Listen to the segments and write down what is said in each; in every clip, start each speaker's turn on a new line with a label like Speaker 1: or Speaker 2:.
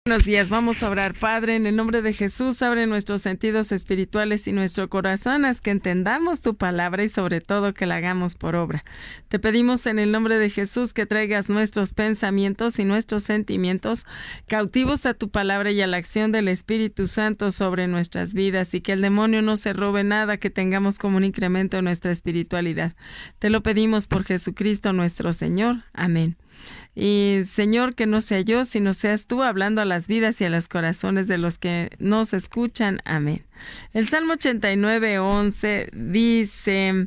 Speaker 1: Buenos días, vamos a orar. Padre, en el nombre de Jesús, abre nuestros sentidos espirituales y nuestro corazón, haz que entendamos tu palabra y sobre todo que la hagamos por obra. Te pedimos en el nombre de Jesús que traigas nuestros pensamientos y nuestros sentimientos cautivos a tu palabra y a la acción del Espíritu Santo sobre nuestras vidas, y que el demonio no se robe nada que tengamos como un incremento en nuestra espiritualidad. Te lo pedimos por Jesucristo nuestro Señor. Amén. Y Señor, que no sea yo, sino seas tú hablando a las vidas y a los corazones de los que nos escuchan. Amén. El Salmo 89:11 dice: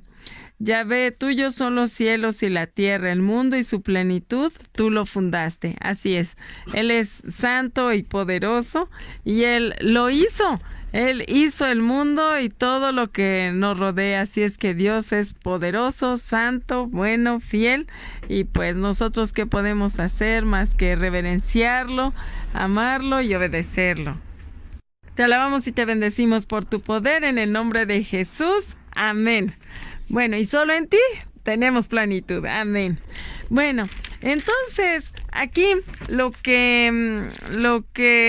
Speaker 1: Yahvé, tuyos son los cielos y la tierra, el mundo y su plenitud, tú lo fundaste. Así es, Él es santo y poderoso y Él lo hizo. Él hizo el mundo y todo lo que nos rodea, así es que Dios es poderoso, santo, bueno, fiel, y pues nosotros ¿qué podemos hacer más que reverenciarlo, amarlo y obedecerlo? Te alabamos y te bendecimos por tu poder en el nombre de Jesús. Amén. Bueno, y solo en ti tenemos plenitud. Amén. Bueno, entonces aquí lo que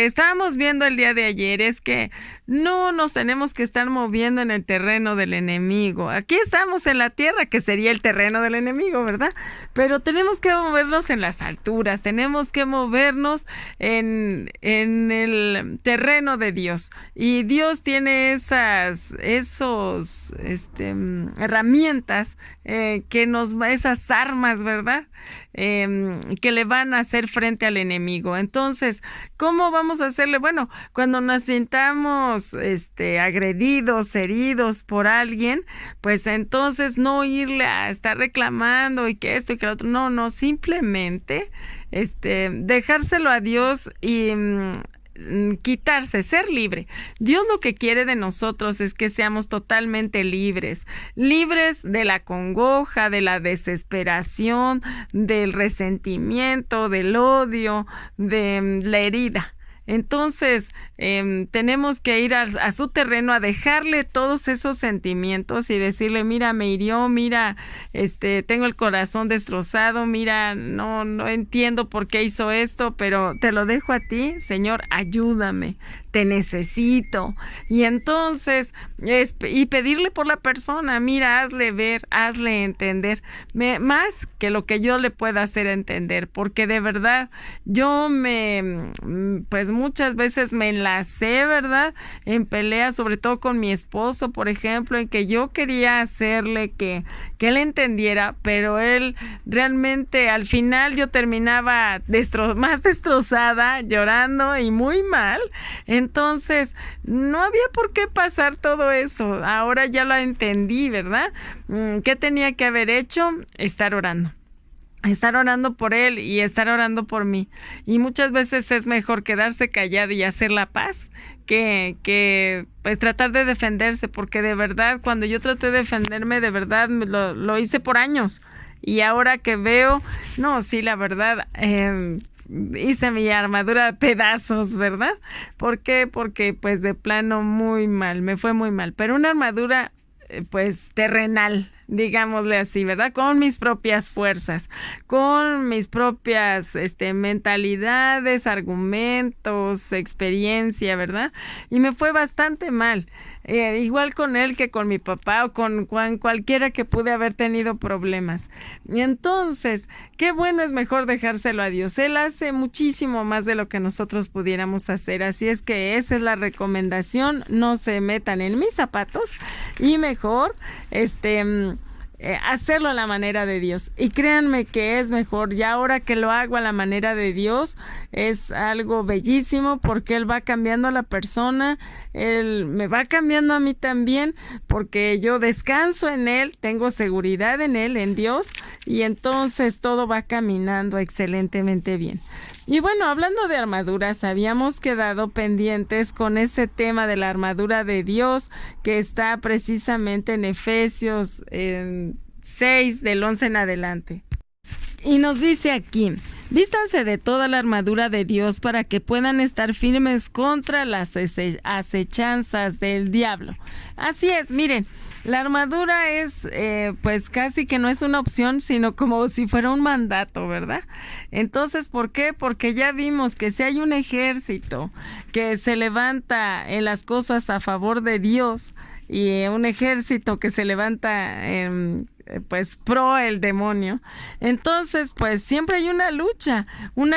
Speaker 1: estábamos viendo el día de ayer es que no nos tenemos que estar moviendo en el terreno del enemigo. Aquí estamos en la tierra, que sería el terreno del enemigo, ¿verdad? Pero tenemos que movernos en las alturas, tenemos que movernos en el terreno de Dios. Y Dios tiene esas herramientas esas armas, ¿verdad? Que le van a hacer frente al enemigo. Entonces, ¿cómo vamos a hacerle? Bueno, cuando nos sintamos agredidos, heridos por alguien, pues entonces no irle a estar reclamando y que esto y que lo otro. No, simplemente dejárselo a Dios y quitarse, ser libre. Dios lo que quiere de nosotros es que seamos totalmente libres de la congoja, de la desesperación, del resentimiento, del odio, de la herida. Entonces, tenemos que ir a su terreno a dejarle todos esos sentimientos y decirle: mira, me hirió, mira, tengo el corazón destrozado, mira, no entiendo por qué hizo esto, pero te lo dejo a ti, Señor, ayúdame, te necesito. Y entonces, y pedirle por la persona: mira, hazle ver, hazle entender, más que lo que yo le pueda hacer entender, porque de verdad, yo pues muchas veces me enlacé, ¿verdad?, en peleas, sobre todo con mi esposo, por ejemplo, en que yo quería hacerle que él entendiera, pero él realmente, al final yo terminaba más destrozada, llorando y muy mal. Entonces, no había por qué pasar todo eso. Ahora ya lo entendí, ¿verdad? ¿Qué tenía que haber hecho? Estar orando por él y estar orando por mí. Y muchas veces es mejor quedarse callado y hacer la paz que pues tratar de defenderse, porque de verdad, cuando yo traté de defenderme, de verdad lo hice por años. Y ahora que veo, no, sí, la verdad, hice mi armadura a pedazos, ¿verdad? ¿Por qué? Porque pues de plano muy mal, me fue muy mal. Pero una armadura pues terrenal, digámosle así, ¿verdad? Con mis propias fuerzas, con mis propias mentalidades, argumentos, experiencia, ¿verdad? Y me fue bastante mal. Igual con él que con mi papá o con cualquiera que pude haber tenido problemas. Y entonces, qué bueno, es mejor dejárselo a Dios. Él hace muchísimo más de lo que nosotros pudiéramos hacer. Así es que esa es la recomendación: no se metan en mis zapatos y mejor hacerlo a la manera de Dios. Y créanme que es mejor. Ya ahora que lo hago a la manera de Dios, es algo bellísimo, porque Él va cambiando a la persona, Él me va cambiando a mí también, porque yo descanso en Él, tengo seguridad en Él, en Dios, y entonces todo va caminando excelentemente bien. Y bueno, hablando de armaduras, habíamos quedado pendientes con ese tema de la armadura de Dios, que está precisamente en Efesios 6, del 11 en adelante. Y nos dice aquí, vístanse de toda la armadura de Dios para que puedan estar firmes contra las acechanzas del diablo. Así es, miren, la armadura es, pues casi que no es una opción, sino como si fuera un mandato, ¿verdad? Entonces, ¿por qué? Porque ya vimos que si hay un ejército que se levanta en las cosas a favor de Dios y un ejército que se levanta pues pro el demonio, entonces pues siempre hay una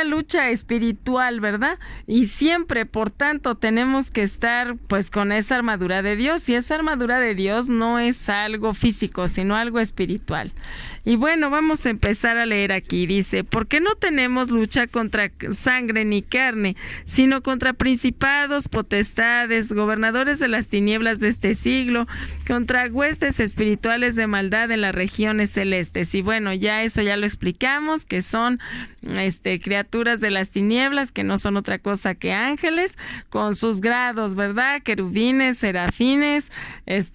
Speaker 1: lucha espiritual, ¿verdad? Y siempre, por tanto, tenemos que estar pues con esa armadura de Dios, y esa armadura de Dios no es algo físico, sino algo espiritual. Y bueno, vamos a empezar a leer aquí, dice, porque no tenemos lucha contra sangre ni carne, sino contra principados, potestades, gobernadores de las tinieblas de este siglo, contra huestes espirituales de maldad en las regiones celestes. Y bueno, ya eso ya lo explicamos, que son criaturas de las tinieblas, que no son otra cosa que ángeles, con sus grados, ¿verdad? Querubines, serafines,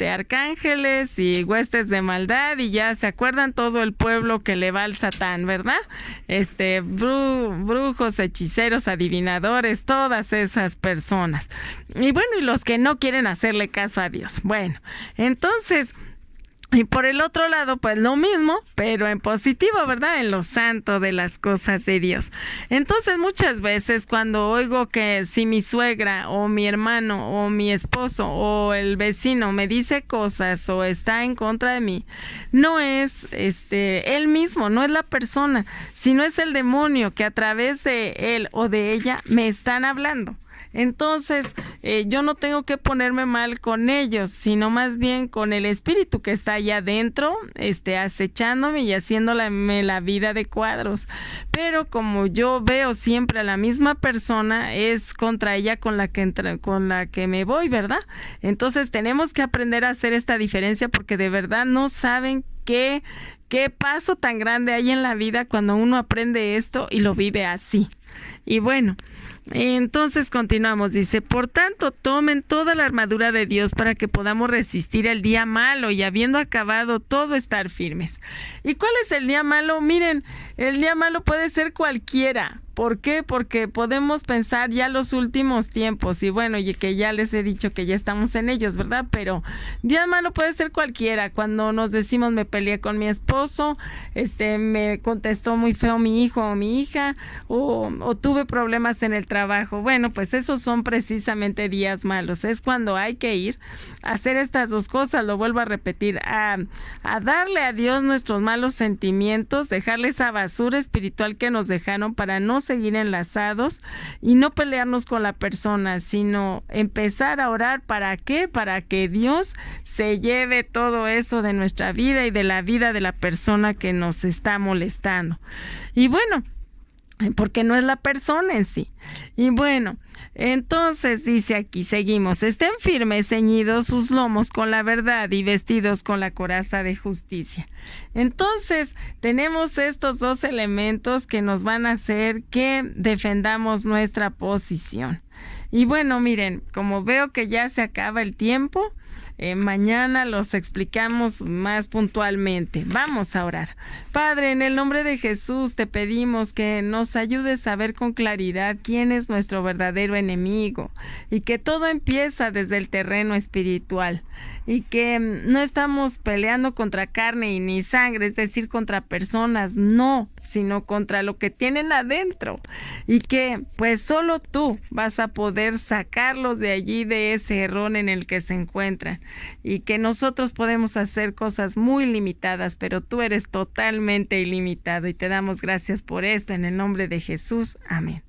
Speaker 1: arcángeles y huestes de maldad, y ya se acuerdan todo el pueblo que le va al Satán, ¿verdad? Brujos, hechiceros, adivinadores, todas esas personas. Y bueno, y los que no quieren hacerle caso a Dios. Bueno, entonces, y por el otro lado, pues lo mismo, pero en positivo, ¿verdad? En lo santo de las cosas de Dios. Entonces, muchas veces cuando oigo que si mi suegra o mi hermano o mi esposo o el vecino me dice cosas o está en contra de mí, no es él mismo, no es la persona, sino es el demonio que a través de él o de ella me están hablando. Entonces, yo no tengo que ponerme mal con ellos, sino más bien con el espíritu que está allá adentro, acechándome y haciéndome la vida de cuadros. Pero como yo veo siempre a la misma persona, es contra ella con la que me voy, ¿verdad? Entonces, tenemos que aprender a hacer esta diferencia, porque de verdad no saben qué paso tan grande hay en la vida cuando uno aprende esto y lo vive así. Y bueno, entonces continuamos, dice, por tanto, tomen toda la armadura de Dios para que podamos resistir el día malo y habiendo acabado todo estar firmes. ¿Y cuál es el día malo? Miren, el día malo puede ser cualquiera. ¿Por qué? Porque podemos pensar ya los últimos tiempos, y bueno, y que ya les he dicho que ya estamos en ellos, ¿verdad? Pero día malo puede ser cualquiera. Cuando nos decimos me peleé con mi esposo, me contestó muy feo mi hijo o mi hija, o tuve problemas en el trabajo. Bueno, pues esos son precisamente días malos. Es cuando hay que ir a hacer estas dos cosas, lo vuelvo a repetir, a darle a Dios nuestros malos sentimientos, dejarle esa basura espiritual que nos dejaron para no seguir enlazados y no pelearnos con la persona, sino empezar a orar. ¿Para qué? Para que Dios se lleve todo eso de nuestra vida y de la vida de la persona que nos está molestando. Y bueno, porque no es la persona en sí. Y bueno, entonces dice aquí, seguimos, estén firmes, ceñidos sus lomos con la verdad y vestidos con la coraza de justicia. Entonces, tenemos estos dos elementos que nos van a hacer que defendamos nuestra posición. Y bueno, miren, como veo que ya se acaba el tiempo, mañana los explicamos más puntualmente. Vamos a orar. Padre, en el nombre de Jesús te pedimos que nos ayudes a ver con claridad quién es nuestro verdadero enemigo, y que todo empieza desde el terreno espiritual, y que no estamos peleando contra carne y ni sangre, es decir, contra personas, no, sino contra lo que tienen adentro, y que pues solo tú vas a poder sacarlos de allí, de ese error en el que se encuentran, y que nosotros podemos hacer cosas muy limitadas, pero tú eres totalmente ilimitado, y te damos gracias por esto en el nombre de Jesús. Amén.